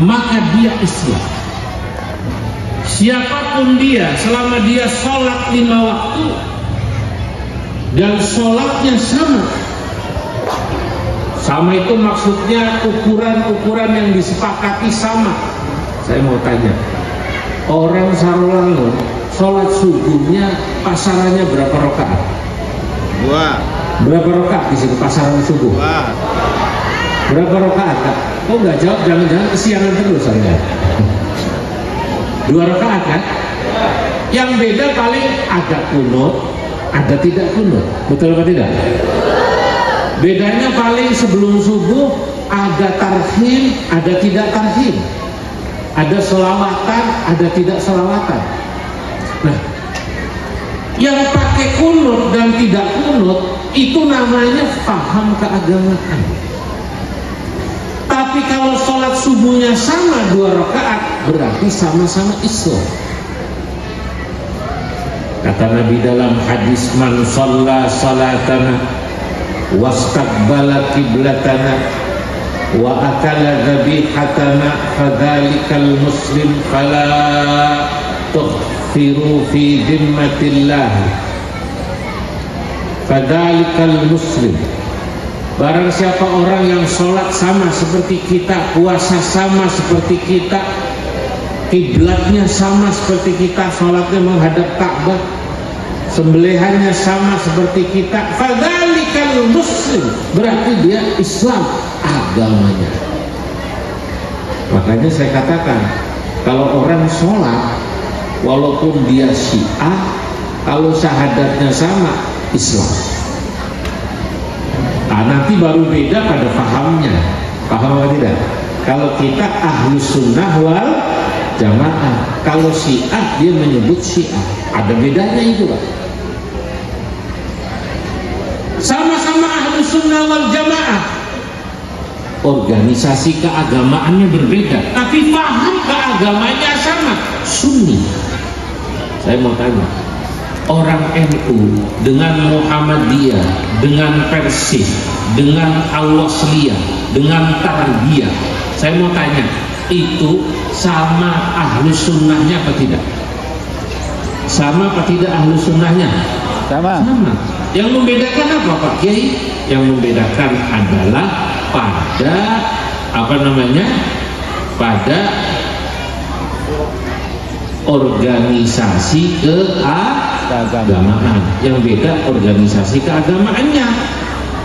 maka dia Islam. Siapapun dia, selama dia sholat 5 waktu dan sholatnya sama itu maksudnya ukuran-ukuran yang disepakati sama. Saya mau tanya, orang Sarolangun sholat subuhnya pasarannya berapa rakaat? 2. Berapa rakaat di situ pasaran subuh? 2. Berapa rakaat? Oh nggak jawab, jangan-jangan kesiangan terus Anda. 2 rakaat kan? Yang beda paling ada kunut, ada tidak kunut. Betul apa tidak? Bedanya paling sebelum subuh ada tarhim, ada tidak tarhim. Ada selawatan, ada tidak selawatan. Nah, yang pakai kunut dan tidak kunut itu namanya paham keagamaan. Tapi kalau sholat subuhnya sama 2 rakaat, berarti sama-sama Islam. Kata Nabi dalam hadis, man shalla salatana wastaqbala qiblatana wa akala dhabihatana fadzalikal muslim fala tughfiru fi dhimmatillah. Fadzalikal muslim, barang siapa orang yang sholat sama seperti kita, puasa sama seperti kita, kiblatnya sama seperti kita, sholatnya menghadap Ka'bah, sembelihannya sama seperti kita, fadzalikal muslim, berarti dia Islam agamanya. Makanya saya katakan, kalau orang sholat walaupun dia Syiah, kalau syahadatnya sama, Islam. Nah, nanti baru beda pada pahamnya. Paham apa tidak? Kalau kita ahlu sunnah wal jamaah, kalau Syiah dia menyebut Syiah, ada bedanya itu Pak. Sama-sama ahlu sunnah wal jamaah, organisasi keagamaannya berbeda, tapi paham keagamanya sama, Sunni. Saya mau tanya, orang NU dengan Muhammadiyah, dengan Persib, dengan Al-Wasliyah, dengan Tarbiyah, saya mau tanya, itu sama ahlu sunnahnya apa tidak? Sama apa tidak ahlu sunnahnya? Sama. Yang membedakan apa Pak Kiai? Yang membedakan adalah pada pada organisasi keagamaan. Yang beda organisasi keagamaannya,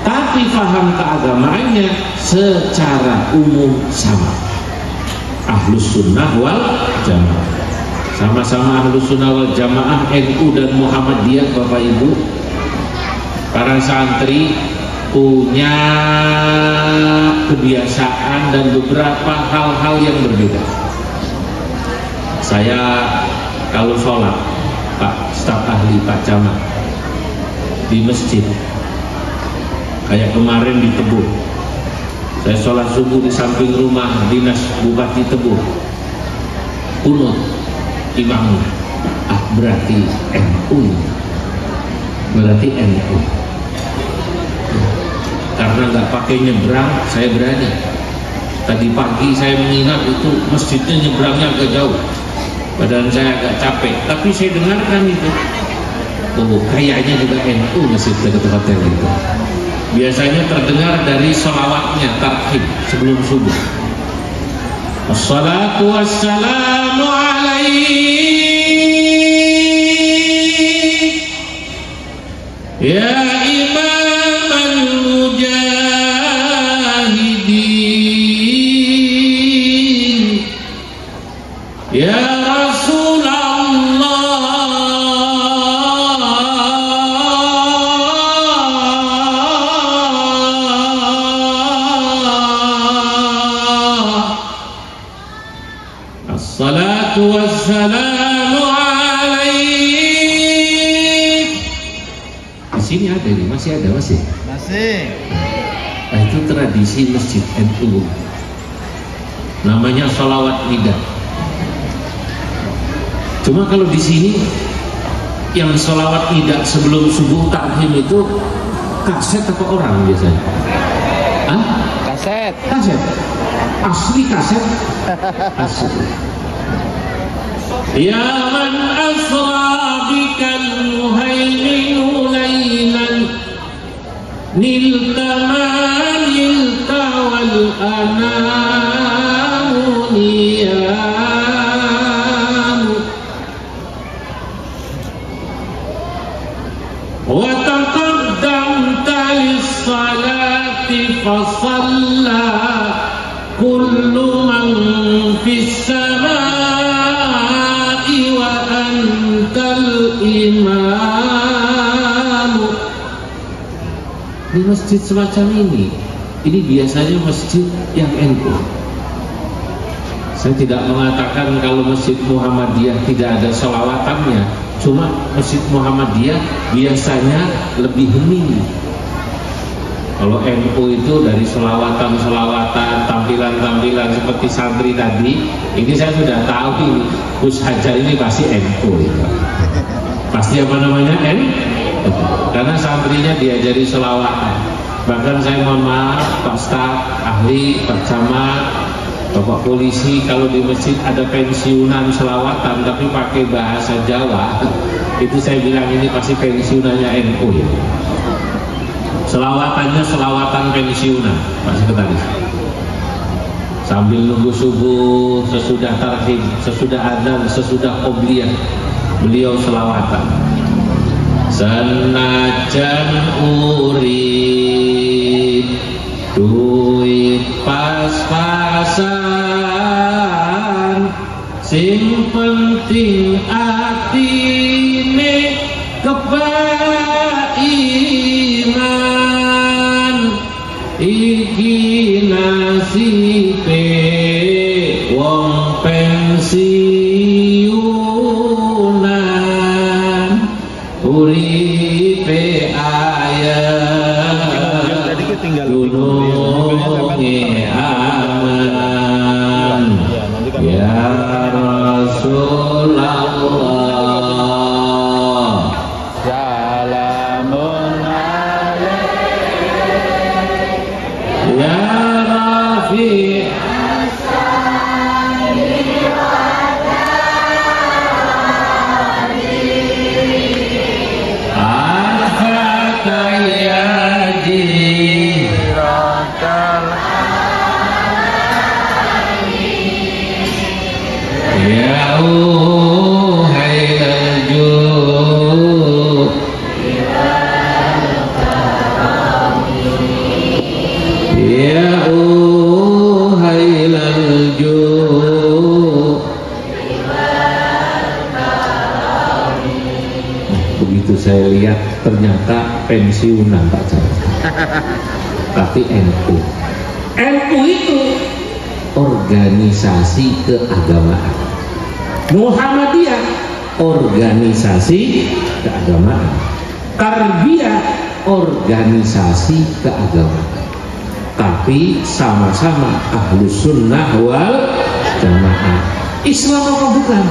tapi paham keagamaannya secara umum sama. Ahlus sunnah wal jamaah, sama-sama ahlus sunnah wal jamaah, NU dan Muhammadiyah. Bapak Ibu, para santri punya kebiasaan dan beberapa hal-hal yang berbeda. Saya kalau sholat, Pak staf ahli, Pak Camat, di masjid, kayak kemarin di Tebur, saya sholat subuh di samping rumah dinas Bupati Tebur, kunut imamnya, berarti NU, karena nggak pakai nyebrang, saya berani. Tadi pagi saya mengingat itu masjidnya nyebrangnya agak jauh, badan saya agak capek, tapi saya dengarkan itu, oh kayaknya juga NU masjid dekat hotel itu. Biasanya terdengar dari sholawatnya tarhib sebelum subuh. Assalatu wassalamu alaik ya imaman mujahidin ya Assalatu wassalamu alaik. Di sini ada ini, masih ada, masih. Nah, itu tradisi masjid NU. Namanya sholawat nida. Cuma kalau di sini yang sholawat nida sebelum subuh tarhim itu kaset atau orang biasanya? Kaset. asli kaset asli. Ya man asra bikal muhaiminu laylan nilta ma nilta wal anamu niyam wa taqaddamta lis-salati fasalla kullu man fis samai wa antal imam. Di masjid semacam ini biasanya masjid yang NU. Saya tidak mengatakan kalau masjid Muhammadiyah tidak ada selawatannya, cuma masjid Muhammadiyah biasanya lebih hening. Kalau NU itu dari selawatan-selawatan, tampilan-tampilan seperti santri tadi, ini saya sudah tahu ini Gus Hajar ini pasti NU itu. Pasti apa namanya NU? Karena santrinya diajari selawatan. Bahkan saya mohon maaf, Pak Staf, ahli, Pak Camat, Bapak Polisi, kalau di masjid ada pensiunan selawatan tapi pakai bahasa Jawa, itu saya bilang ini pasti pensiunannya NU ya. Selawatannya selawatan pensiunan, Pak Sekretaris. Sambil nunggu subuh, sesudah tarhib, sesudah adzan, sesudah qobliyah, beliau selawatan. Senajan urip duit pas-pasan, sing penting atine kebaiman, iki nasibe wong pensiunan, uripe ayat dununge aman. Ya Rasulullah salamun alaik ya Rafi saya lihat ternyata pensiunan Pak Jarod. Tapi NU itu organisasi keagamaan, Muhammadiyah organisasi keagamaan, Tarbiyah organisasi keagamaan, tapi sama-sama Ahlus Sunnah wal Jamaah. Islam apa bukan?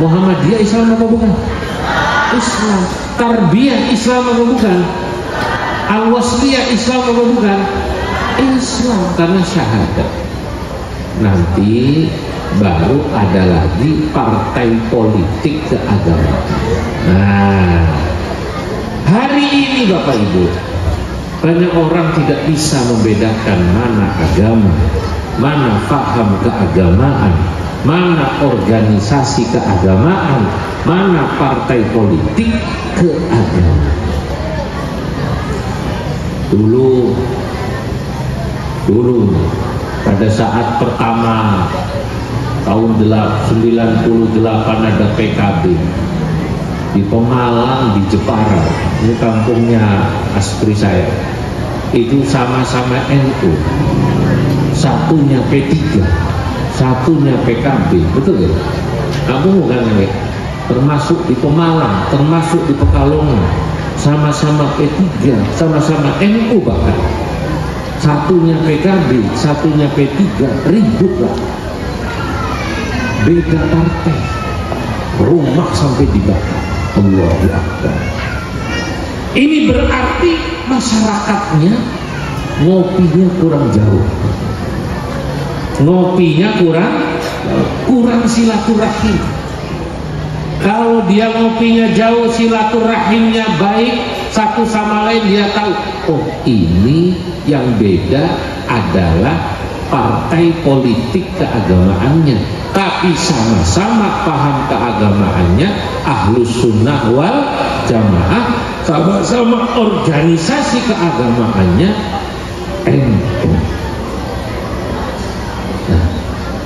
Muhammadiyah Islam apa bukan? Islam. Tarbiyah Islam apa bukan? Al-Wasliyah Islam apa bukan? Islam, karena syahadat. Nanti baru ada lagi partai politik keagamaan. Nah, hari ini Bapak Ibu, banyak orang tidak bisa membedakan mana agama, mana paham keagamaan, mana organisasi keagamaan, mana partai politik keagamaan. Dulu pada saat pertama tahun 98 ada PKB di Pemalang, di Jepara, ini kampungnya Aspri saya, itu sama-sama NU, satunya P3, satunya PKB, betul ya? Kamu bukan ya? Termasuk di Pemalang, termasuk di Pekalongan, sama-sama P3, sama-sama NU bahkan. Satunya PKB, satunya P3, ribut lah. Beda partai, rumah sampai dibakar. Allahu Akbar. Ini berarti masyarakatnya ngopinya kurang jauh. ngopinya kurang silaturahim. Kalau dia ngopinya jauh, silaturahimnya baik, satu sama lain dia tahu, oh ini yang beda adalah partai politik keagamaannya, tapi sama-sama paham keagamaannya, ahlus sunnah wal jamaah, sama-sama organisasi keagamaannya NU. Nah,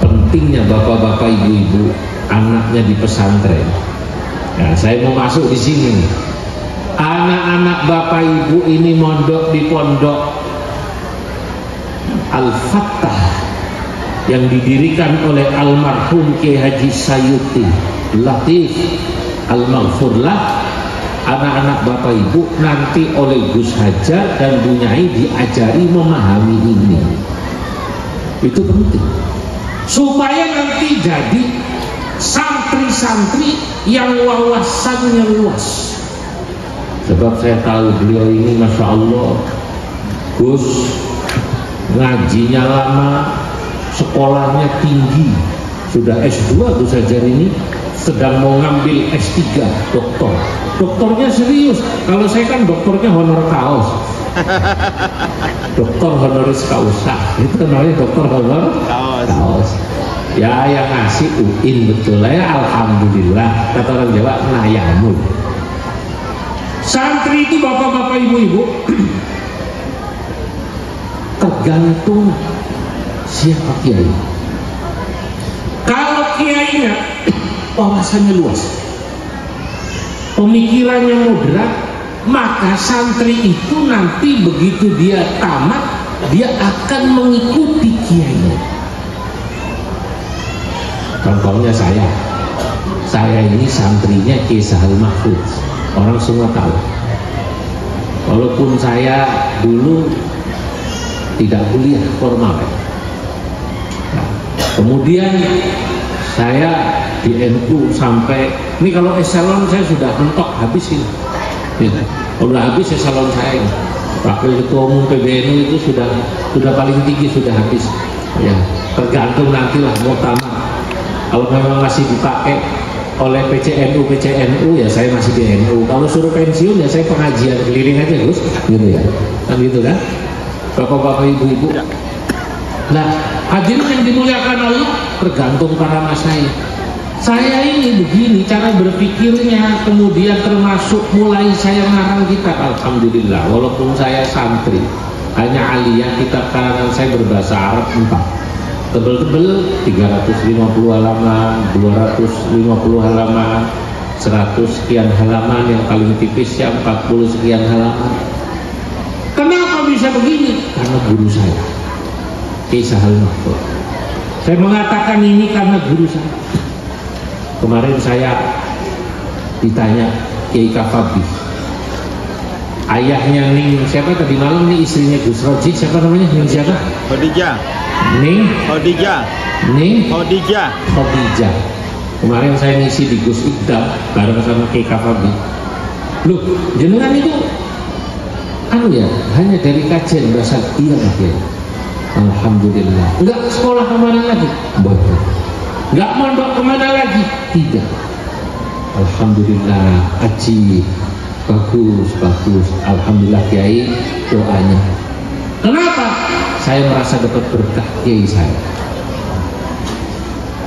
pentingnya bapak-bapak, ibu-ibu, anaknya di pesantren. Nah, saya mau masuk di sini. Anak-anak bapak ibu ini mondok di pondok Al-Fattah yang didirikan oleh almarhum Kiai Haji Sayuti Latif Al-Maghfurlah. Anak-anak bapak ibu nanti oleh Gus Hajar dan Bu Nyai diajari memahami ini. Itu penting supaya nanti jadi santri-santri yang wawasannya luas. Sebab saya tahu beliau ini Masya Allah Gus, ngajinya lama, sekolahnya tinggi, sudah S2 Gus Hajar ini, sedang mau ngambil S3 doktor. Doktornya serius. Kalau saya kan doktornya honor kaos. Doktor honoris causa, itu namanya doktor honor kaos. Ya yang ngasih UIN betul ya, alhamdulillah, kata orang Jawa nayamun. Santri itu bapak-bapak, ibu-ibu, tergantung siapa kiai. Kalau kiainya wawasannya luas, pemikirannya moderat, maka santri itu nanti begitu dia tamat, dia akan mengikuti kiainya. Contohnya saya ini santrinya Kiai Sahal Mahfud, orang semua tahu. Walaupun saya dulu tidak kuliah formal, nah, kemudian saya di NU sampai ini, kalau eselon saya sudah mentok habis ini. Udah habis eselon saya, wakil ketua umum PBNU itu sudah paling tinggi, sudah habis. Ya tergantung nantilah mau tamat. Kalau memang masih dipakai oleh PCNU ya saya masih di NU. Kalau suruh pensiun ya saya pengajian keliling aja Gus, gitu ya. Kan gitu kan, bapak-bapak, ibu-ibu. Nah, hadirin yang dimuliakan Allah, tergantung karama saya. Saya ini begini cara berpikirnya, kemudian termasuk mulai saya ngarang kitab. Alhamdulillah, walaupun saya santri, hanya aliyah, kitab karangan saya berbahasa Arab 4. Tebel-tebel 350 halaman, 250 halaman, 100 sekian halaman, yang paling tipis ya 40 sekian halaman. Kenapa bisa begini? Karena guru saya Kiai Sahal Mahfud. Saya mengatakan ini karena guru saya. Kemarin saya ditanya Kiai Kafabi, ayahnya Ning siapa tadi malam nih, istrinya Gus Roji, siapa namanya? Ning siapa? Khadijah. Ning Khadijah. Kemarin saya ngisi di Gus Iqdal bareng sama Kiai Kafabi. Loh, jenengan itu ya, hanya dari kajian bahasa. Iya lah ya. Alhamdulillah. Enggak sekolah kemana lagi? Betul. Enggak mondok kemana lagi? Tidak. Alhamdulillah, haji bagus. Alhamdulillah Kiai, doanya. Kenapa? Saya merasa dapat berkah Kiai saya.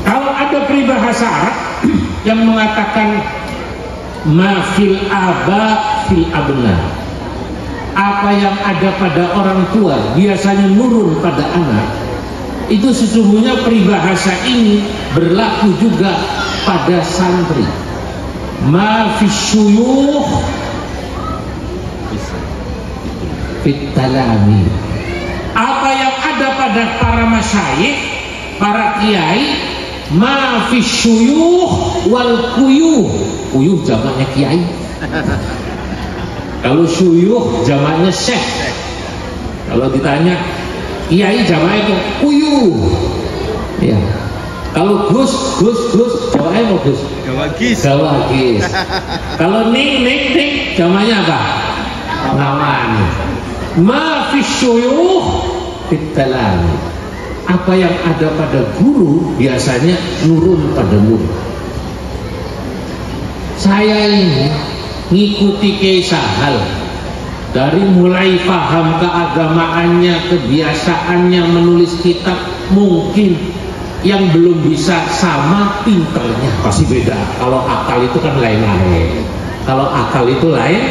Kalau ada peribahasa Arab yang mengatakan ma fil aba fil abna, apa yang ada pada orang tua biasanya nurun pada anak, itu sesungguhnya peribahasa ini berlaku juga pada santri. Ma fis syuyukh fit talami, apa yang ada pada para masyayikh, para kiai, ma fi syuyukh wal kuyuh. Kuyuh jamaknya kiai. Kalau syuyukh jamaknya syekh. Kalau ditanya kiai jamaknya kuyuh. Ya. Kalau gus jamaknya apa gus? Gawagis. Kalau ning jamaknya apa? Ngawan. Ma fi syuyukh fit talami. apa yang ada pada guru biasanya nurun pada murid. Saya ini ngikuti Kiai Sahal dari mulai paham keagamaannya, kebiasaannya menulis kitab, mungkin yang belum bisa sama pinternya pasti beda. Kalau akal itu kan lain-lain. Kalau akal itu lain.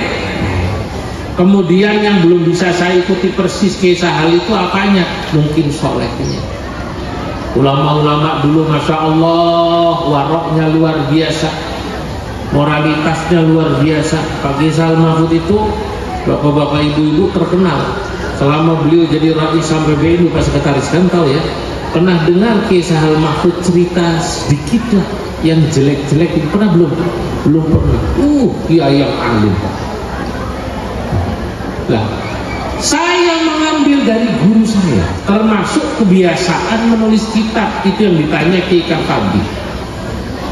Kemudian yang belum bisa saya ikuti persis Kiai Sahal itu apanya? Mungkin solehnya. Ulama-ulama dulu Masya Allah waroknya luar biasa, moralitasnya luar biasa. Pak Kiai Sahal Mahfud itu bapak-bapak ibu-ibu terkenal. Selama beliau jadi Rais PBNU Pak Sekretaris kan tahu ya. Pernah dengar Kiai Sahal Mahfud cerita sedikit lah yang jelek-jelek itu pernah belum? Belum pernah. Kiai yang alim Pak. Nah, saya mengambil dari guru saya, termasuk kebiasaan menulis kitab itu yang ditanya Kiai Kafabi.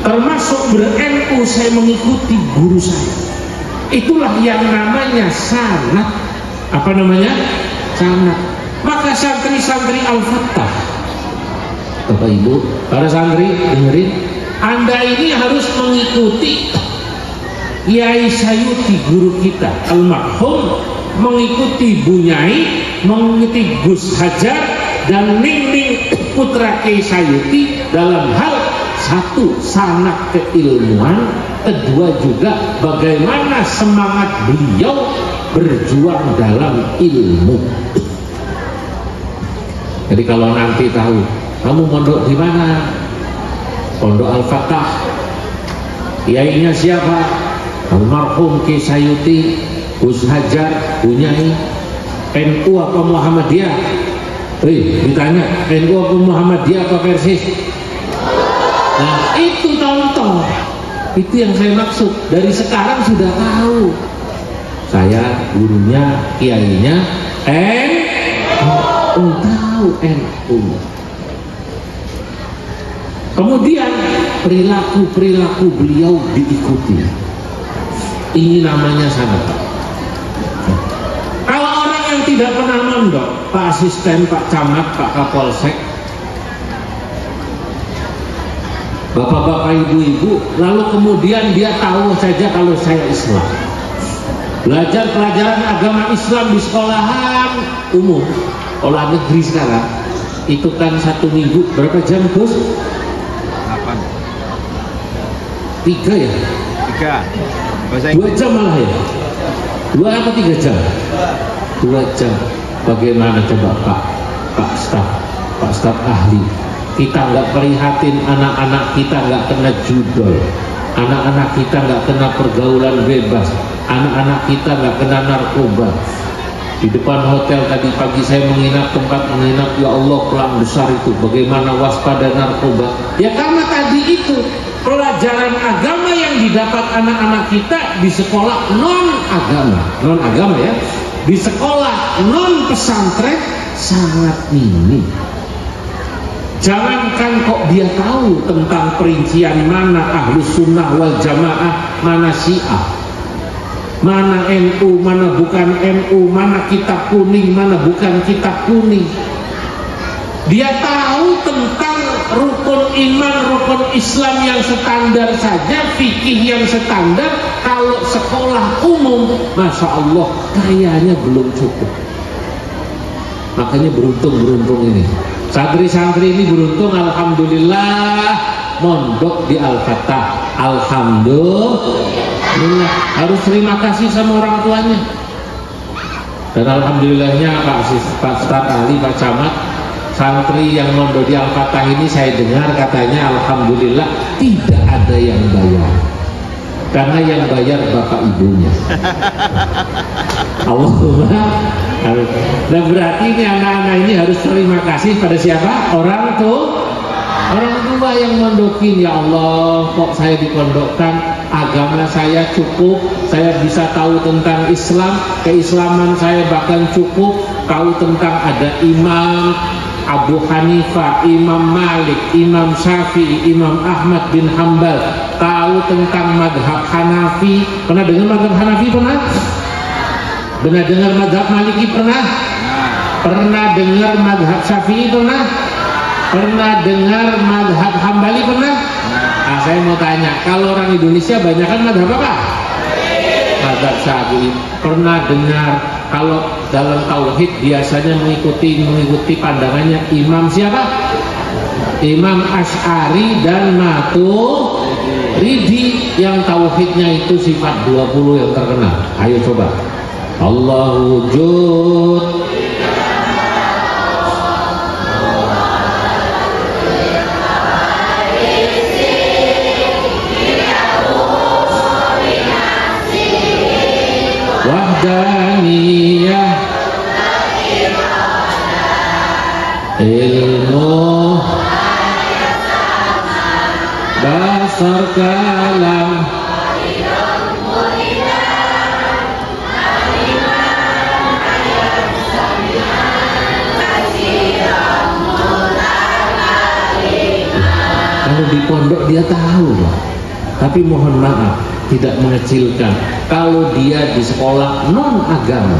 Termasuk ber-NU saya mengikuti guru saya. Itulah yang namanya sanad. Apa namanya? Sanad. Maka santri-santri Al-Fattah, Bapak Ibu, para santri dengerin, Anda ini harus mengikuti Kiai Sayuti guru kita almarhum, mengikuti Bunyai, mengikuti Gus Hajar dan Ningning putra Kiai Sayuti dalam hal satu sanad keilmuan, kedua juga bagaimana semangat beliau berjuang dalam ilmu. Jadi kalau nanti tahu kamu mondok di mana, Pondok Al-Fattah, kiainya siapa? Almarhum Kiai Sayuti, Gus Hajar, Bunyai, NU apa Muhammadiyah? Ditanya NU apa Muhammadiyah apa Persis? Nah itu contoh, itu yang saya maksud. Dari sekarang sudah tahu, saya gurunya, kiainya NU, tahu NU. Kemudian perilaku beliau diikuti. Ini namanya sanad. Kalau orang yang tidak pernah mondok, Pak Asisten, Pak Camat, Pak Kapolsek, bapak-bapak, ibu-ibu, lalu kemudian dia tahu saja kalau saya Islam, belajar pelajaran agama Islam di sekolahan umum, sekolah negeri sekarang, itu kan 1 minggu berapa jam Gus? 8. 3 ya? 3. 2 jam malah ya? 2 apa 3 jam? 2 jam. Bagaimana coba Pak Staf ahli, kita nggak prihatin anak-anak kita nggak kena judol, anak-anak kita nggak kena pergaulan bebas, anak-anak kita nggak kena narkoba. Di depan hotel tadi pagi saya menginap, tempat menginap, ya Allah pelang besar itu, bagaimana waspada narkoba. Ya karena tadi itu pelajaran agama yang didapat anak-anak kita di sekolah non agama ya, di sekolah non pesantren sangat minim. Jangankan kok dia tahu tentang perincian mana Ahlus Sunnah wal Jamaah, mana Syiah, mana NU, mana bukan NU, mana kitab kuning, mana bukan kitab kuning. Dia tahu tentang rukun iman, rukun Islam yang standar saja, fikih yang standar. Kalau sekolah umum, Masya Allah, kayaknya belum cukup. Makanya beruntung ini. Santri-santri ini beruntung, alhamdulillah, mondok di Al-Fattah. Alhamdulillah, harus terima kasih sama orang tuanya. Dan alhamdulillahnya Pak Staf ahli, Pak Camat, santri yang mondok di Al-Fattah ini saya dengar katanya alhamdulillah tidak ada yang bayar, karena yang bayar bapak ibunya. Allahumma. Nah berarti ini anak-anak ini harus terima kasih pada siapa? Orang tua yang mondokin. Ya Allah, kok saya dipondokkan, agama saya cukup, saya bisa tahu tentang Islam, keislaman saya bahkan cukup, tahu tentang ada imam Abu Hanifah, Imam Malik, Imam Syafi'i, Imam Ahmad bin Hambal, tahu tentang madhab Hanafi. Pernah dengar madhab Hanafi? Pernah? Pernah dengar madhab Maliki? Pernah? Pernah dengar madhab Syafi'i? Pernah? Pernah dengar madhab Hambali pernah? Nah, saya mau tanya, kalau orang Indonesia banyak kan madhab apa? Madhab Syafi'i. Pernah dengar kalau dalam tauhid biasanya mengikuti pandangannya imam siapa? Imam Asy'ari dan Maturidi, yang tauhidnya itu sifat 20 yang terkenal. Ayo coba. Allah wujud, wahdaniyah, ilmu, basar kalam, kalau di pondok dia tahu loh. Tapi mohon maaf, tidak mengecilkan kalau dia di sekolah non agama,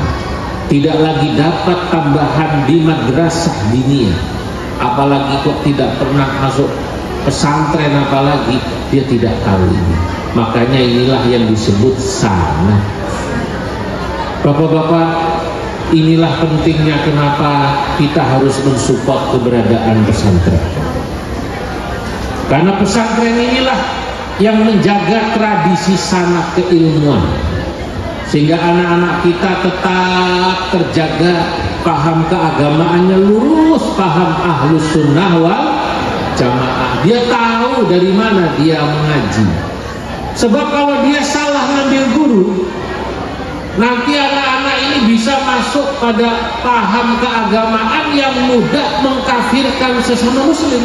tidak lagi dapat tambahan di madrasah diniyah, apalagi kok tidak pernah masuk pesantren, apalagi dia tidak tahu ini. Makanya inilah yang disebut sana. Bapak-bapak, inilah pentingnya kenapa kita harus mensupport keberadaan pesantren. Karena pesantren inilah yang menjaga tradisi sanak keilmuan, sehingga anak-anak kita tetap terjaga paham keagamaannya lurus, paham ahlus sunnah wal jamaah. Dia tahu dari mana dia mengaji. Sebab kalau dia salah ngambil guru, nanti anak-anak ini bisa masuk pada paham keagamaan yang mudah mengkafirkan sesama muslim.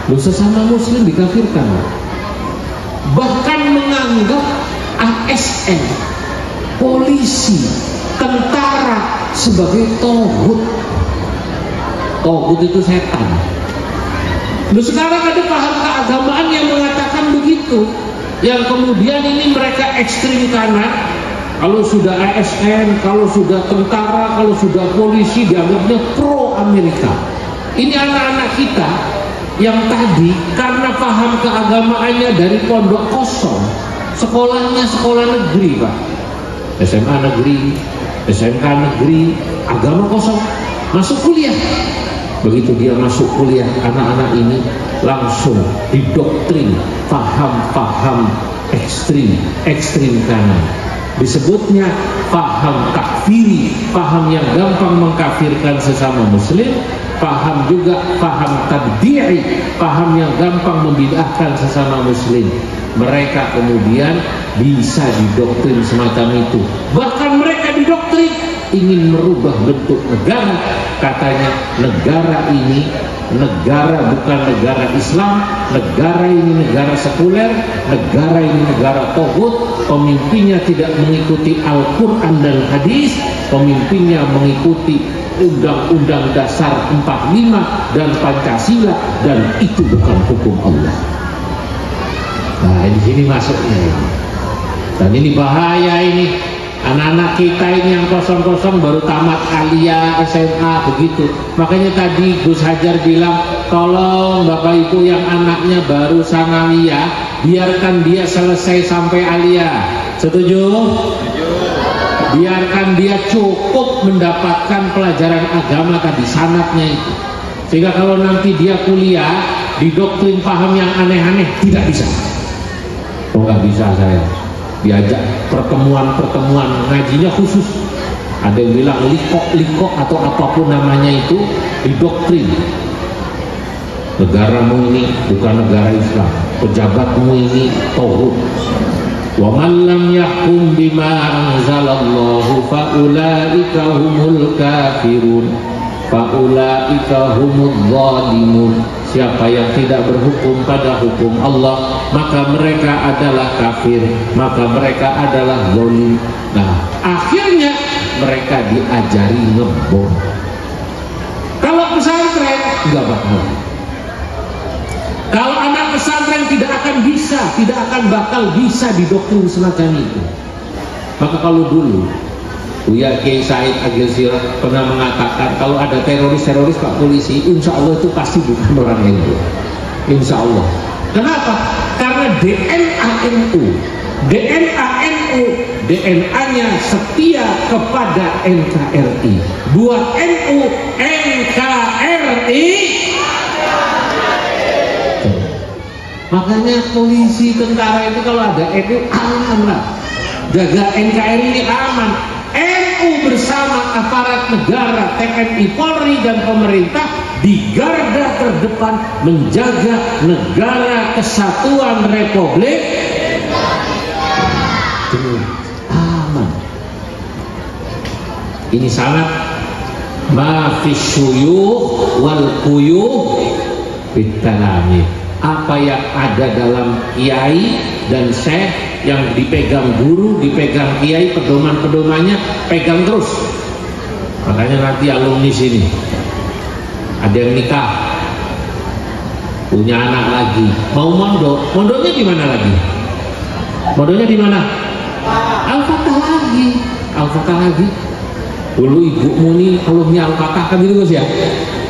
Sesama muslim dikafirkan, bahkan menganggap ASN, polisi, tentara sebagai toghut. Toghut itu setan. Sekarang ada paham keagamaan yang mengatakan begitu, yang kemudian ini mereka ekstrim kanan. Kalau sudah ASN, kalau sudah tentara, kalau sudah polisi, dianggapnya pro Amerika. Ini anak-anak kita yang tadi karena paham keagamaannya dari pondok kosong, sekolahnya sekolah negeri Pak, SMA negeri, SMK negeri, agama kosong, masuk kuliah. Begitu dia masuk kuliah, anak-anak ini langsung didoktrin paham-paham ekstrim kanan. Disebutnya paham takfiri, paham yang gampang mengkafirkan sesama muslim. Paham juga paham tabdi'i, paham yang gampang membid'ahkan sesama muslim. Mereka kemudian bisa didoktrin semacam itu. Bahkan mereka didoktrin ingin merubah bentuk negara. Katanya negara ini negara bukan negara Islam, negara ini negara sekuler, negara ini negara toghut, pemimpinnya tidak mengikuti Al-Quran dan hadis, pemimpinnya mengikuti Undang-Undang Dasar 45 dan Pancasila, dan itu bukan hukum Allah. Nah, di sini masuknya ini. Dan ini bahaya ini. Anak-anak kita ini yang kosong-kosong baru tamat aliyah, SMA begitu. Makanya tadi Gus Hajar bilang, tolong Bapak Ibu yang anaknya baru sanawiyah, biarkan dia selesai sampai aliyah. Setuju? Biarkan dia cukup mendapatkan pelajaran agama tadi, sanatnya itu. Sehingga kalau nanti dia kuliah, didoktrin paham yang aneh-aneh, tidak bisa. Oh, nggak bisa saya. Diajak pertemuan ngajinya khusus. Ada yang bilang liko atau apapun namanya itu, didoktrin. Negaramu ini bukan negara Islam, pejabatmu ini toghut. Wa man lam yahkum bima anzalallahu fa ulaika humul kafirun fa ulaika humudz zalimun. Siapa yang tidak berhukum pada hukum Allah, maka mereka adalah kafir, maka mereka adalah zalim. Nah, akhirnya mereka diajari ngebom. Kalau pesantren enggak bakal. Kalau anak pesantren tidak akan bakal bisa didoktrin semacam itu. Maka kalau dulu Buya Kiai Said Agil Sirot pernah mengatakan kalau ada teroris-teroris Pak Polisi, insya Allah itu pasti bukan orang NU. Insya Allah. Kenapa? Karena DNA NU, DNA-nya setia kepada NKRI. Buat NU, NKRI. Makanya polisi, tentara itu kalau ada NU aman lah. Jaga NKRI ini aman. NU bersama aparat negara, TNI, Polri dan pemerintah di garda terdepan menjaga negara kesatuan Republik aman. Ini sangat ma fi syuyukh wal quyuh bitalami. Apa yang ada dalam kiai dan syekh yang dipegang guru, dipegang kiai, pedoman-pedomannya pegang terus. Makanya nanti alumni sini ada yang nikah, punya anak lagi, mau mondok, mondoknya di mana lagi? Mondoknya di mana? Al-Fatah lagi, Al-Fatah lagi. Dulu ibumu nih alumni Al-Fatah kan gitu Gus ya?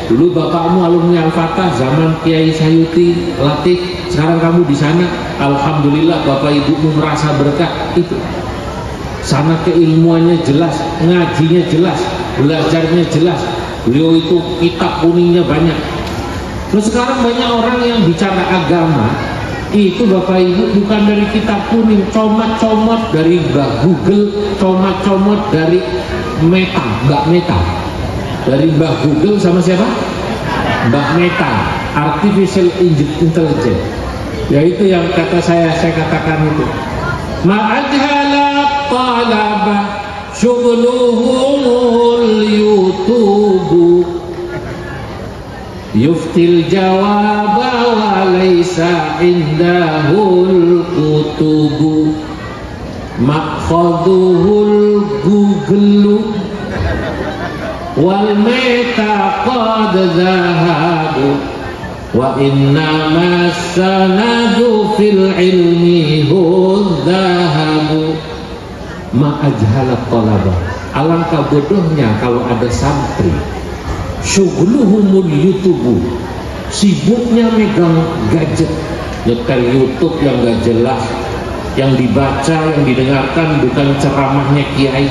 Dulu bapakmu alumni Al-Fatah zaman Kiai Sayuti Latif, sekarang kamu di sana. Alhamdulillah bapak ibumu merasa berkah itu. Sana keilmuannya jelas, ngajinya jelas, belajarnya jelas. Beliau itu kitab kuningnya banyak. Terus sekarang banyak orang yang bicara agama itu bapak ibu bukan dari kitab kuning, comot-comot dari Mbak Google, comot-comot dari Meta, Mbak Meta. Dari Mbak Google sama siapa? Mbak Meta, Artificial Intelligence. Yaitu yang kata saya katakan itu. Ma'adhala talaba syughluhumul YouTube yuftil jawaba wa laysa indahul kutubu ma'khaduhul Google wal meta qad zahabu wa innama sanadu fil ilmi hudzahabu ma'ajhalat talaba. Alangkah bodohnya kalau ada santri syughluhumul YouTube, sibuknya megang gadget, nyetel YouTube yang gak jelas, yang dibaca, yang didengarkan bukan ceramahnya kiai.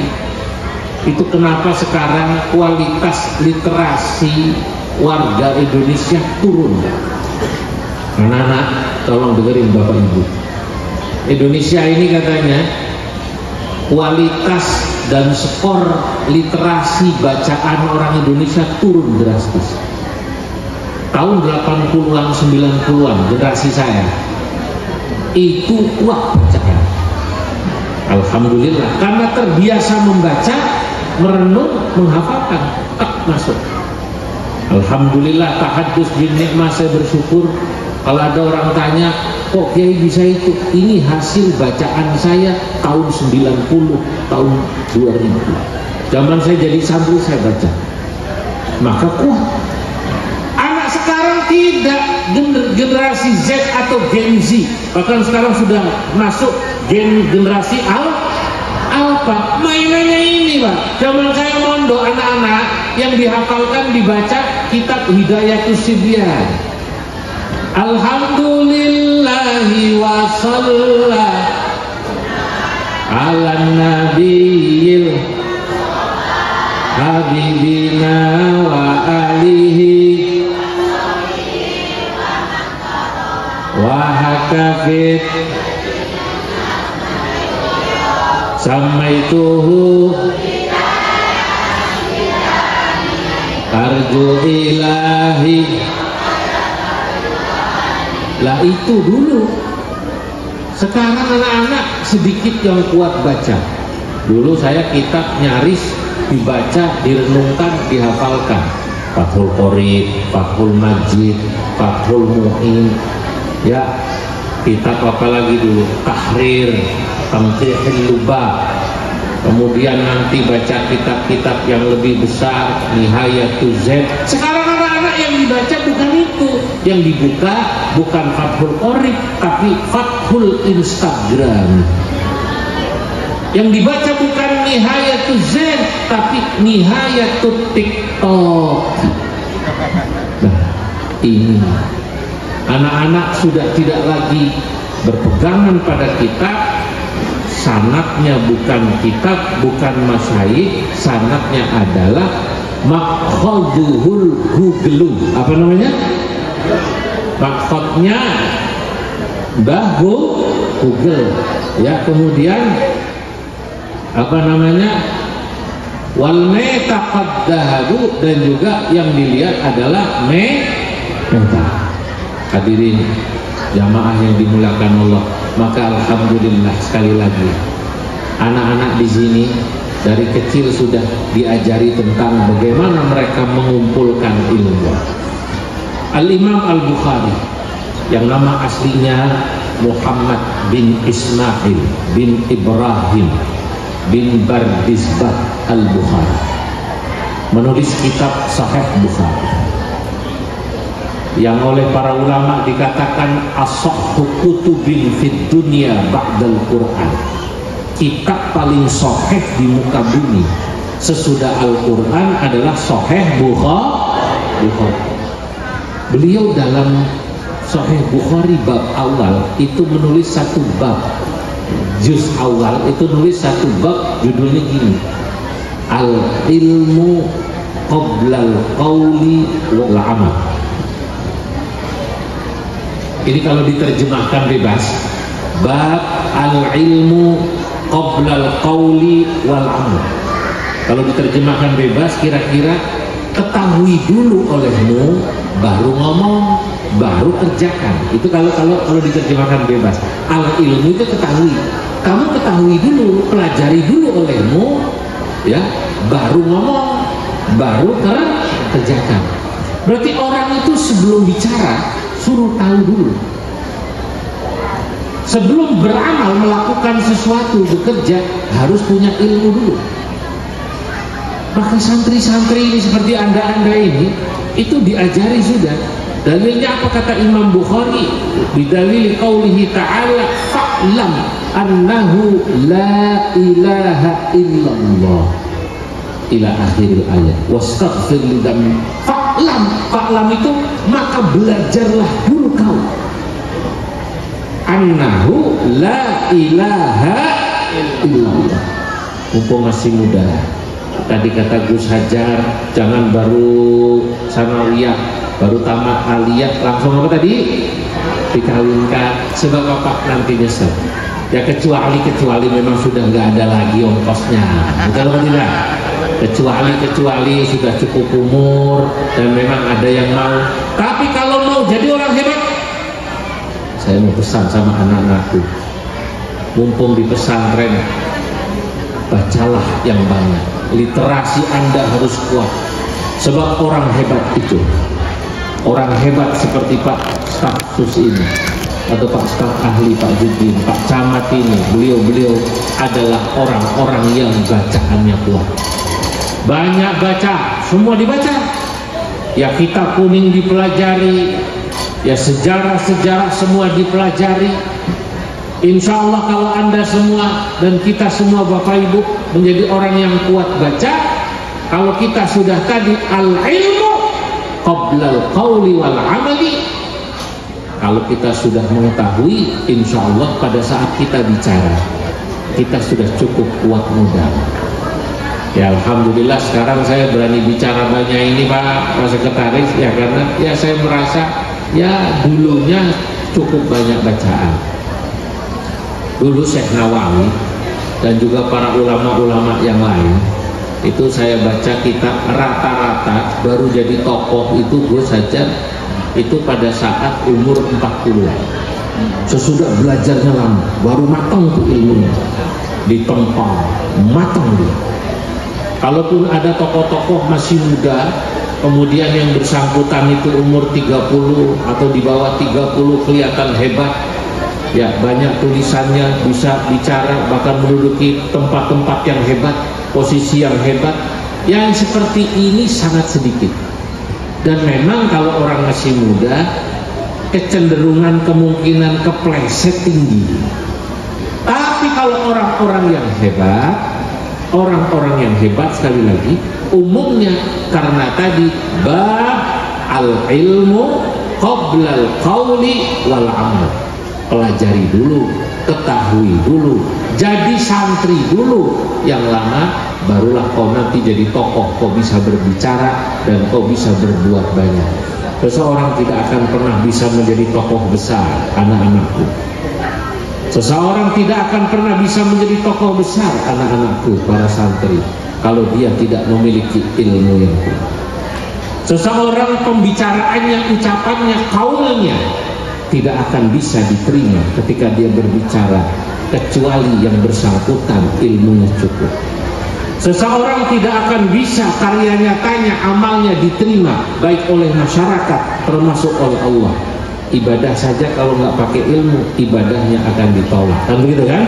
Itu kenapa sekarang kualitas literasi warga Indonesia turun. Anak-anak tolong dengerin Bapak Ibu, Indonesia ini katanya kualitas dan skor literasi bacaan orang Indonesia turun drastis. Tahun 80-an 90-an generasi saya itu kuat bacaan. Alhamdulillah karena terbiasa membaca, merenung, menghafalkan, tak masuk. Alhamdulillah tahadus bin nikmah, saya bersyukur kalau ada orang tanya kok Kiai bisa itu, ini hasil bacaan saya tahun 90, tahun 2000. Zaman saya jadi santri saya baca, maka kuat. Anak sekarang tidak, generasi Z atau Gen Z, bahkan sekarang sudah masuk generasi Alpha. Mainannya ini Pak, zaman saya mondok anak-anak yang dihafalkan dibaca kitab Hidayatus Sibyan. Alhamdulillahi wa shalla ala nabiyil habibina wa alihi wa hakafit samaituhu arju ilahi. Lah itu dulu. Sekarang anak-anak sedikit yang kuat baca. Dulu saya kitab nyaris dibaca, direnungkan, dihafalkan. Fathul Qorib, Fathul Majid, Fathul Mu'in, ya kitab apa lagi dulu, Tahrir, Tamthihil Lubab. Kemudian nanti baca kitab-kitab yang lebih besar, Nihayatul Z. Sekarang anak-anak yang dibaca bukan itu, yang dibuka bukan Fathul Qorib tapi Fathul Instagram. Yang dibaca bukan Nihayatul Zen, tapi Nihayatul TikTok. Nah, ini anak-anak sudah tidak lagi berpegangan pada kitab. Sanadnya bukan kitab, bukan masyayikh, sanadnya adalah makhadhuhul Google. Apa namanya? Maksudnya Google. Ya, kemudian apa namanya? Wal metaqaddahu, dan juga yang dilihat adalah meta. Hadirin jamaah yang dimuliakan Allah, maka alhamdulillah sekali lagi anak-anak di sini dari kecil sudah diajari tentang bagaimana mereka mengumpulkan ilmu. Al-Imam Al-Bukhari yang nama aslinya Muhammad bin Ismail bin Ibrahim bin Bardizbah Al-Bukhari menulis kitab Sahih Bukhari yang oleh para ulama dikatakan ashahhu kutubin fid dunya ba'dal Quran, kitab paling sahih di muka bumi sesudah Al-Quran adalah Sahih Bukhari. Beliau dalam Sahih Bukhari bab awal itu menulis satu bab, juz awal itu nulis satu bab, judulnya gini, Al-ilmu qoblal qawli wal amal. Ini kalau diterjemahkan bebas, bab al-ilmu qoblal qawli wal amal. Kalau diterjemahkan bebas, kira-kira ketahui dulu olehmu, baru ngomong, baru kerjakan. Itu kalau diterjemahkan bebas. Al-ilmu itu ketahui. Kamu ketahui dulu, pelajari dulu olehmu, ya, baru ngomong, baru kerjakan. Berarti orang itu sebelum bicara suruh tahu dulu. Sebelum beramal, melakukan sesuatu, bekerja, harus punya ilmu dulu. Maka santri-santri ini seperti anda-anda ini itu diajari sudah. Dalilnya apa kata Imam Bukhari? Bidalil qaulihi ta'ala fa'lam annahu la ilaha illallah ila akhiril ayat wastaghfir lidam. Fa'lam itu maka belajarlah dulu kau annahu la ilaha illallah. Mumpung masih muda, tadi kata Gus Hajar, jangan baru sanawiyah, baru tamat aliyah langsung apa tadi? Dikawinkan, sebab apa nanti nyesel. Ya kecuali memang sudah nggak ada lagi ongkosnya, betul atau tidak? Kecuali sudah cukup umur dan memang ada yang mau. Tapi kalau mau jadi orang hebat, saya mau pesan sama anak-anakku, mumpung di pesantren, bacalah yang banyak. Literasi Anda harus kuat. Sebab orang hebat itu, orang hebat seperti Pak Staf Sus ini, atau Pak Staf Ahli, Pak Judin, Pak Camat ini, beliau adalah orang-orang yang bacaannya kuat. Banyak baca, semua dibaca. Ya kitab kuning dipelajari, ya sejarah-sejarah semua dipelajari. Insya Allah kalau anda semua dan kita semua Bapak Ibu menjadi orang yang kuat baca, kalau kita sudah tadi al-ilmu qoblal qawli wal amali, kalau kita sudah mengetahui, insya Allah pada saat kita bicara, kita sudah cukup kuat modal. Ya alhamdulillah sekarang saya berani bicara banyak ini Pak Sekretaris, ya karena ya saya merasa ya dulunya cukup banyak bacaan. Dulu Syekh Nawawi dan juga para ulama-ulama yang lain itu saya baca kitab rata-rata baru jadi tokoh itu Gus Hajar itu pada saat umur 40-an. Sesudah belajarnya lama baru matang tuh ilmunya, ditempang matang dia. Kalaupun ada tokoh-tokoh masih muda, kemudian yang bersangkutan itu umur 30 atau di bawah 30 kelihatan hebat, ya banyak tulisannya, bisa bicara, bahkan menduduki tempat-tempat yang hebat, posisi yang hebat. Yang seperti ini sangat sedikit. Dan memang kalau orang masih muda, kecenderungan kemungkinan kepleset tinggi. Tapi kalau orang-orang yang hebat, sekali lagi umumnya karena tadi bab al-ilmu qabla al-qawli wal amal. Pelajari dulu, ketahui dulu, jadi santri dulu yang lama, barulah kau nanti jadi tokoh, kau bisa berbicara dan kau bisa berbuat banyak. Seseorang tidak akan pernah bisa menjadi tokoh besar, anak-anakku. Seseorang tidak akan pernah bisa menjadi tokoh besar, anak-anakku, para santri, kalau dia tidak memiliki ilmu yang kuat. Seseorang pembicaraannya, ucapannya, kaulnya tidak akan bisa diterima ketika dia berbicara kecuali yang bersangkutan ilmunya cukup. Seseorang tidak akan bisa karya nyatanya, amalnya diterima baik oleh masyarakat termasuk oleh Allah. Ibadah saja kalau nggak pakai ilmu, ibadahnya akan ditolak, kan begitu kan?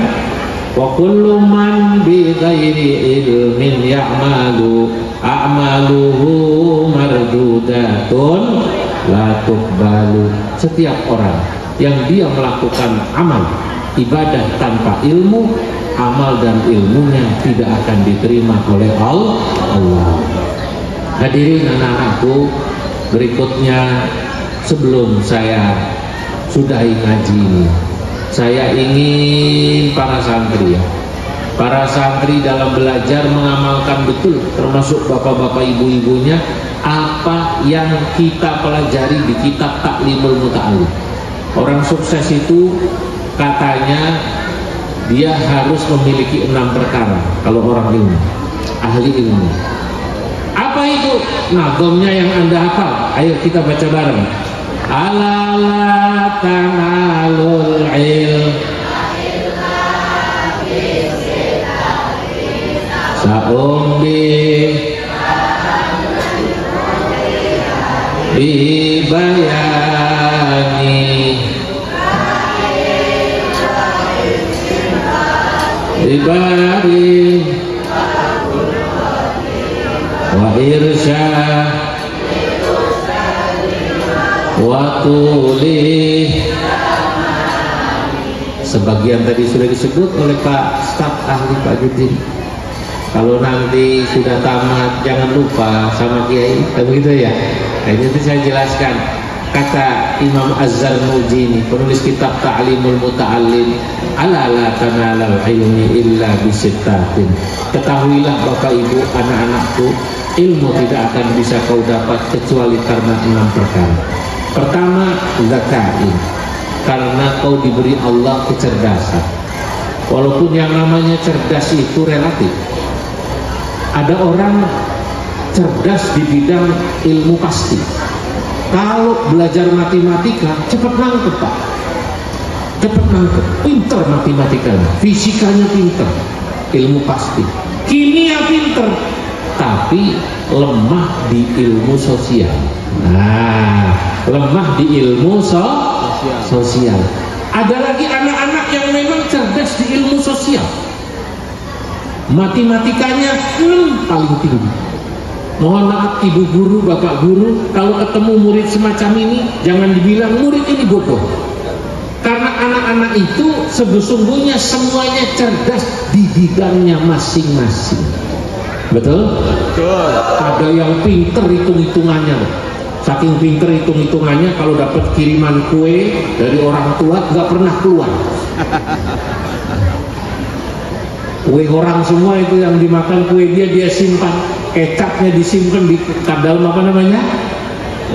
Wa kullu man bi ghairi ilmin ya'malu a'maluhu mardudatun la tuqbalu. Setiap orang yang dia melakukan amal ibadah tanpa ilmu, amal dan ilmunya tidak akan diterima oleh Allah. Hadirin anak-anakku, berikutnya sebelum saya sudahi ngaji ini, saya ingin para santri dalam belajar mengamalkan betul, termasuk bapak-bapak ibu-ibunya, apa yang kita pelajari di kitab Ta'limul Muta'allim. Orang sukses itu katanya dia harus memiliki 6 perkara. Kalau orang ilmu, ahli ilmu, apa itu? Nazomnya yang Anda hafal, ayo kita baca bareng. Ala la tanalul ilm sa'umbi bibayani bibari wa irsyad wa tulih. Sebagian tadi sudah disebut oleh Pak Staf Ahli Pak Judin. Kalau nanti sudah tamat jangan lupa sama Kiai, begitu ya. Nah, itu saya jelaskan. Kata Imam Az-Zarnuji ini, penulis kitab Ta'limul Muta'allim, ala la tanalal ilmi illa bisittatin. Ketahuilah Bapak Ibu, anak-anakku, ilmu tidak akan bisa kau dapat kecuali karena 6 perkara. Pertama, zakain, karena kau diberi Allah kecerdasan. Walaupun yang namanya cerdas itu relatif. Ada orang cerdas di bidang ilmu pasti. Kalau belajar matematika cepat nangkep Pak, cepat nangkep, pinter matematikanya, fisikanya pinter, ilmu pasti. Kimia pinter, tapi lemah di ilmu sosial. Nah, lemah di ilmu sosial. Ada lagi anak-anak yang memang cerdas di ilmu sosial, matematikanya paling tinggi. Mohon maaf ibu guru, bapak guru, kalau ketemu murid semacam ini jangan dibilang murid ini bodoh, karena anak-anak itu sesungguhnya semuanya cerdas di bidangnya masing-masing. Betul? Betul. Ada yang pinter hitung-hitungannya, saking pinter hitung-hitungannya kalau dapat kiriman kue dari orang tua nggak pernah keluar. Kue orang semua itu yang dimakan, kue dia simpan, kecapnya disimpan di dalam apa namanya,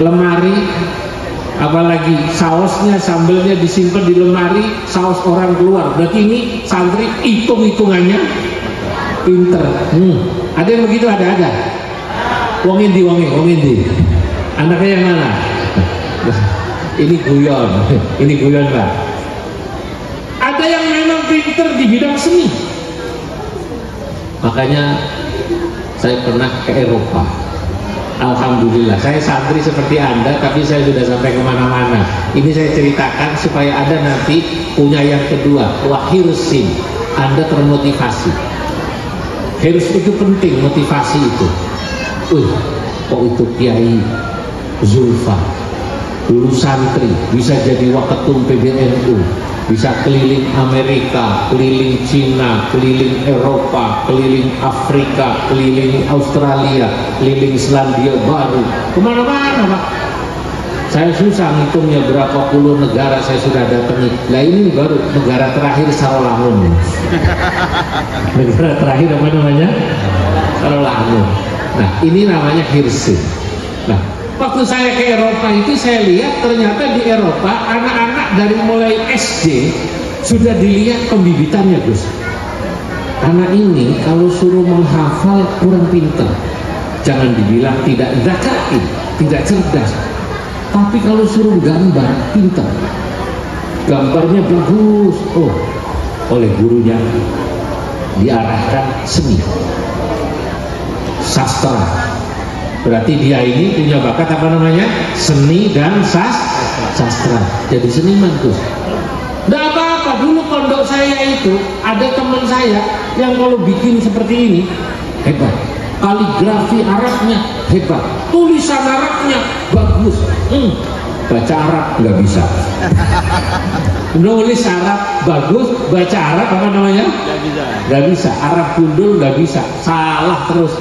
lemari, apalagi sausnya, sambelnya disimpan di lemari, saus orang keluar. Berarti ini santri hitung-hitungannya pinter. Ada yang begitu? Ada. Wong Indi. Anaknya yang mana? Ini guyon Pak. Ada yang memang pinter di bidang seni. Makanya saya pernah ke Eropa. Alhamdulillah, saya santri seperti Anda, tapi saya sudah sampai kemana-mana. Ini saya ceritakan supaya Anda nanti punya yang kedua, wahirsin. Anda termotivasi. Harus itu penting, motivasi itu. Kok itu Kiai Zulfa dulu santri bisa jadi waketum PBNU, Bisa keliling Amerika, keliling Cina, keliling Eropa, keliling Afrika, keliling Australia, keliling Selandia Baru, kemana-mana Pak. Saya susah ngitungnya berapa puluh negara saya sudah datangi. Nah ini baru negara terakhir Sarolangun. Negara terakhir apa namanya? Sarolangun. Nah ini namanya Hirsi. Nah waktu saya ke Eropa itu saya lihat ternyata di Eropa anak-anak dari mulai SD sudah dilihat pembibitannya Gus. Anak ini kalau suruh menghafal kurang pintar. Jangan dibilang tidak zakai, tidak cerdas. Tapi kalau suruh gambar, pintar. Gambarnya bagus. Oh, oleh gurunya diarahkan seni, sastra. Berarti dia ini punya bakat apa namanya? Seni dan sastra. Jadi seniman tuh. Nggak apa-apa. Dulu pondok saya itu ada teman saya yang kalau bikin seperti ini hebat. Kaligrafi Arabnya hebat, tulisan Arabnya bagus. Baca Arab nggak bisa. Nulis Arab bagus, baca Arab apa namanya? Nggak bisa. Arab gundul nggak bisa, salah terus.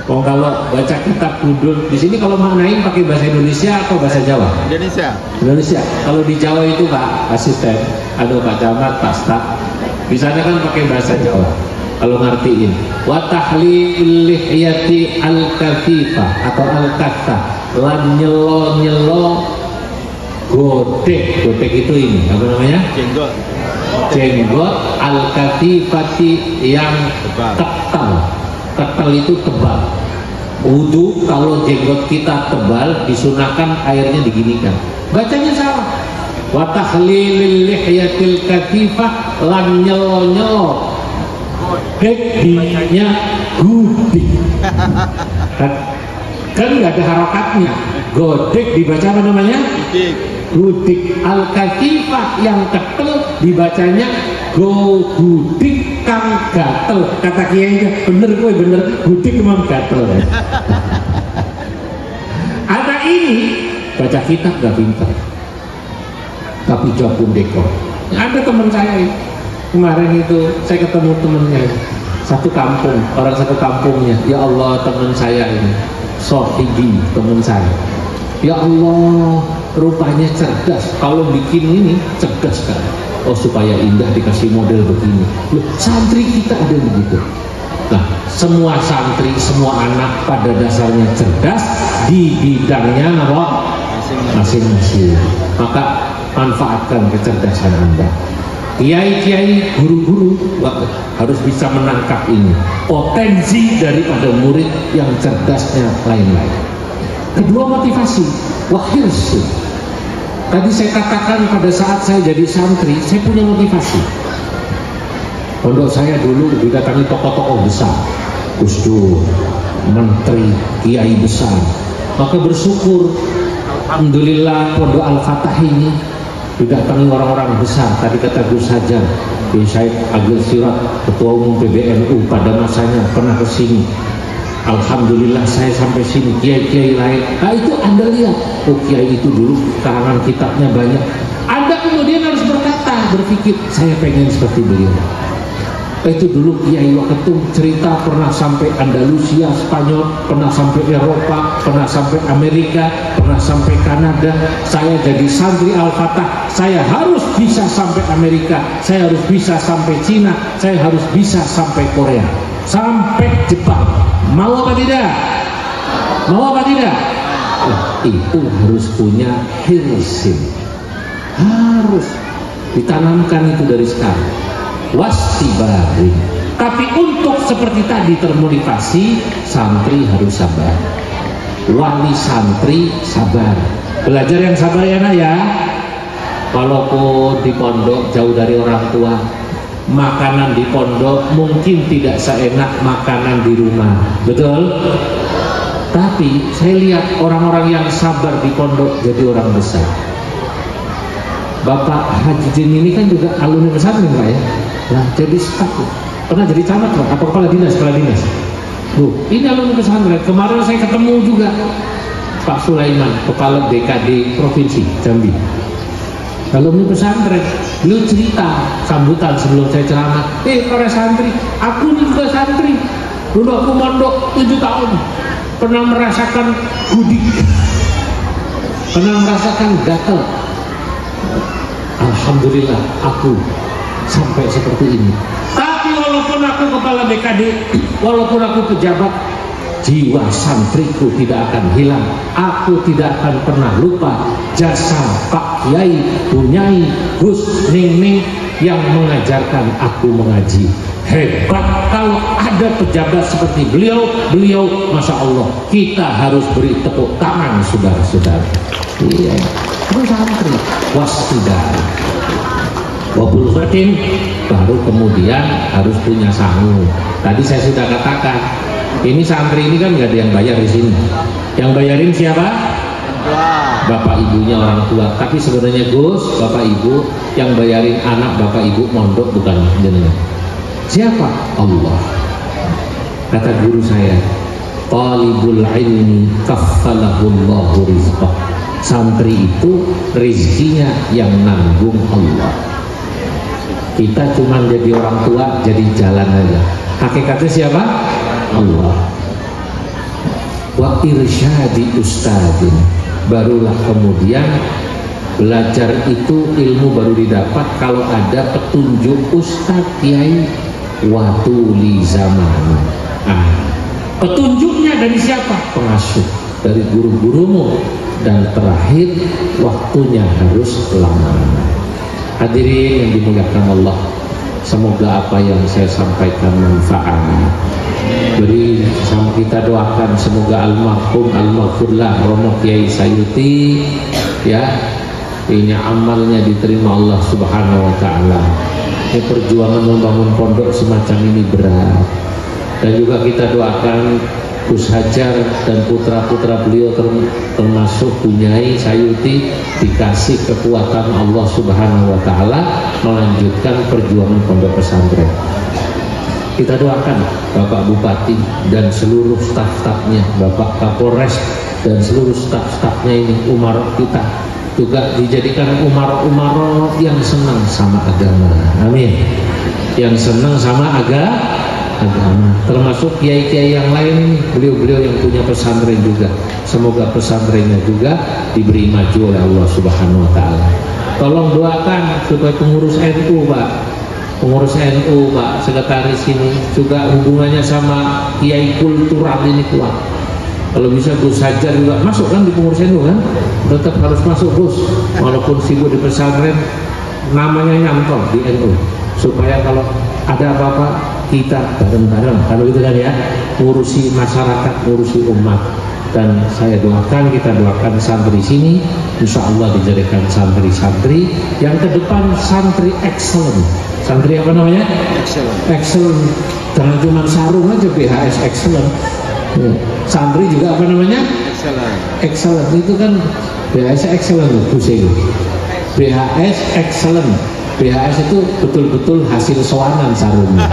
Oh kalau baca kitab gundul di sini kalau maknain pakai bahasa Indonesia atau bahasa Jawa? Indonesia. Kalau di Jawa itu Pak asisten, ada Pak Camat, Pak Staf, bisanya kan pakai bahasa Jawa. Kalau ngertiin wa tahlil lihyati al-kafifa atau al-kafa lan nyelo godek itu ini apa namanya? Jenggot al-kafifati yang ketal itu tebal. Wudu kalau jenggot kita tebal disunahkan airnya diginikan. Bacanya salah. Wa tahlil lihyatil kafifa lan nyelo dinya gudik kan nggak ada harakatnya. Godek dibaca apa namanya? Gudik. Al-katifah yang ketel dibacanya gudik kang gatel. Kata kiainya bener gue bener, gudik memang gatel. Anak ini baca kitab gak pintar tapi jago dekor. Ada teman saya kemarin itu saya ketemu temennya satu kampung, orang satu kampungnya. Ya Allah teman saya ini Sohibi teman saya. Ya Allah rupanya cerdas. Kalau bikin ini cerdas kan. Oh supaya indah dikasih model begini. Loh, santri kita ada begitu. Nah semua santri, semua anak pada dasarnya cerdas di bidangnya apa? Masing-masing. Maka manfaatkan kecerdasan Anda. Kiai-kiai, guru-guru harus bisa menangkap ini potensi daripada murid yang cerdasnya lain-lain. Kedua motivasi, wahirsu. Tadi saya katakan pada saat saya jadi santri, saya punya motivasi. Pondok saya dulu didatangi tokoh-tokoh besar, Gus Dur, menteri, kiai besar. Maka bersyukur, alhamdulillah Pondok Al-Fatah ini didatangi orang-orang besar. Tadi kata Gus Hajar, Syed Agil Sirot, Ketua Umum PBNU pada masanya pernah ke sini. Alhamdulillah saya sampai sini. Kiai-kiai lain, nah itu Anda lihat, oh kiai itu dulu karangan kitabnya banyak. Anda kemudian harus berpikir, saya pengen seperti beliau. Itu dulu Kiai Waketum cerita pernah sampai Andalusia, Spanyol, pernah sampai Eropa, pernah sampai Amerika, pernah sampai Kanada. Saya jadi santri Al-Fatah, saya harus bisa sampai Amerika, saya harus bisa sampai Cina, saya harus bisa sampai Korea, sampai Jepang. Mau apa tidak? Mau apa tidak? Itu harus punya hirsin, harus ditanamkan itu dari sekarang. Wastibari. Tapi untuk seperti tadi termotivasi, santri harus sabar. Wali santri sabar. Belajar yang sabar ya nak ya. Walaupun di pondok jauh dari orang tua, makanan di pondok mungkin tidak seenak makanan di rumah. Betul? Tapi saya lihat orang-orang yang sabar di pondok jadi orang besar. Bapak Haji Jin ini kan juga alumni pesantren Pak ya. Nah, jadi staf, pernah jadi camat Pak, apa kepala dinas? Ini alumni pesantren. Kemarin saya ketemu juga Pak Sulaiman, kepala DKD Provinsi Jambi, alumni pesantren. Beliau cerita sambutan sebelum saya ceramah, para santri, aku ini juga santri, dulu aku mondok 7 tahun, pernah merasakan gudik, pernah merasakan gatal. Alhamdulillah aku sampai seperti ini. Tapi walaupun aku kepala BKD, walaupun aku pejabat, jiwa santriku tidak akan hilang. Aku tidak akan pernah lupa jasa Pak Kiai Bunyai Gus Ning yang mengajarkan aku mengaji. Hebat kalau ada pejabat seperti beliau, Masya Allah, kita harus beri tepuk tangan, saudara-saudara. Iya, itu santri waspada. Wabul khatim, baru kemudian harus punya sangu. Tadi saya sudah katakan, ini santri ini kan nggak ada yang bayar di sini. Yang bayarin siapa? Bapak ibunya orang tua. Tapi sebenarnya Gus, bapak ibu yang bayarin anak bapak ibu mondok bukan jenengan. Siapa? Allah. Kata guru saya, talibul ilmi kaffalahullahu rizqah. Santri itu rezekinya yang nanggung Allah. Kita cuma jadi orang tua, jadi jalan aja. Hakikatnya siapa? Allah. Wa irsyadi ustadin, barulah kemudian belajar itu ilmu baru didapat kalau ada petunjuk ustad kiai. Watuli zaman. Petunjuknya dari siapa? Pengasuh, dari guru-gurumu. Dan terakhir, waktunya harus lama. Hadirin yang dimuliakan Allah, semoga apa yang saya sampaikan manfaat. Beri sama kita doakan semoga almarhum almarhumlah Romo Kiai Sayuti, ya, ini amalnya diterima Allah Subhanahu wa taala. Ini perjuangan membangun pondok semacam ini berat. Dan juga kita doakan Gus Hajar dan putra-putra beliau termasuk Bunyai Sayuti dikasih kekuatan Allah Subhanahu wa taala melanjutkan perjuangan pondok pesantren. Kita doakan Bapak Bupati dan seluruh staf-stafnya, Bapak Kapolres dan seluruh staf-stafnya ini, umara kita juga dijadikan umara yang senang sama agama. Amin. Yang senang sama agama, termasuk kiai-kiai yang lain, beliau-beliau yang punya pesantren juga. Semoga pesantrennya juga diberi maju oleh Allah Subhanahu wa taala. Tolong doakan supaya pengurus NU, Pak. Pengurus NU, Pak, sekretaris ini juga hubungannya sama kiai kultural ini kuat. Kalau bisa Gus Hajar juga masuk kan di pengurus NU kan? Tetap harus masuk Gus, walaupun sibuk di pesantren, namanya nyantol di NU. Supaya kalau ada apa-apa kita bareng-bareng, kalau gitu kan ya, ngurusi masyarakat, ngurusi umat. Dan saya doakan, kita doakan santri sini, insya Allah dijadikan santri-santri yang ke depan santri excellent. Santri apa namanya? Excellent. Jangan cuma sarung aja BHS excellent. Santri juga apa namanya? Excellent. Itu kan BHS excellent itu sih. BHS excellent. BHS itu betul-betul hasil soanan sarungnya.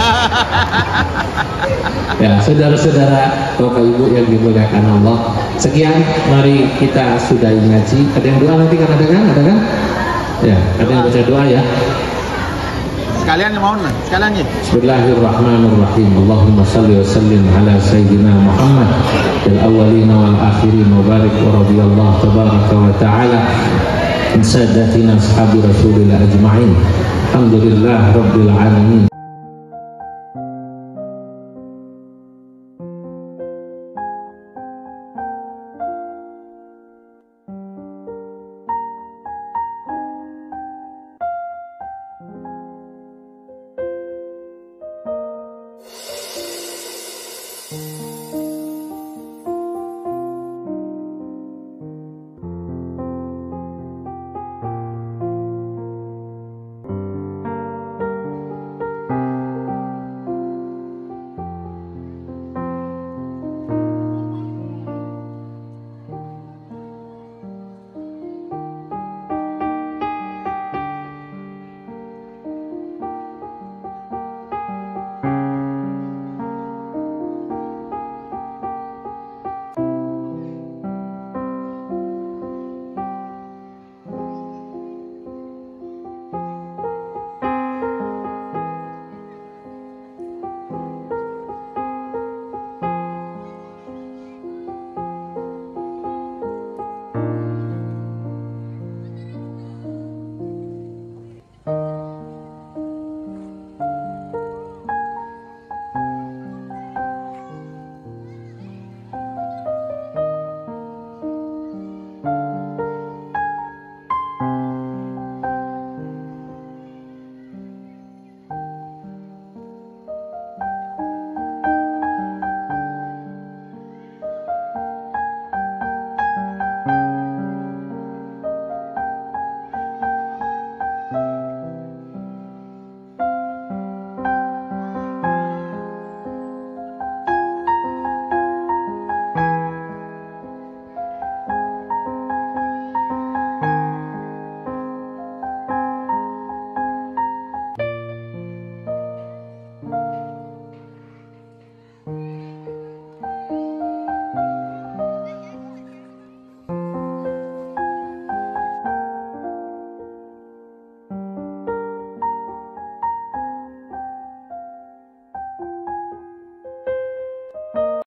Ya, saudara-saudara, Bapak Ibu yang dimuliakan Allah, sekian, mari kita sudahi ngaji. Ada yang doa nanti kan ada kan? Ada kan? Ya, ada yang baca doa ya. Sekalian mau nih, sekalian ya. Bismillahirrahmanirrahim. Allahumma salli wa sallim ala sayyidina Muhammad fil awwalin wal akhirin wa barik wa radhiyallahu tabaraka wa ta'ala an sadatina ashabi Rasulillah ajma'in. Alhamdulillah rabbil alamin.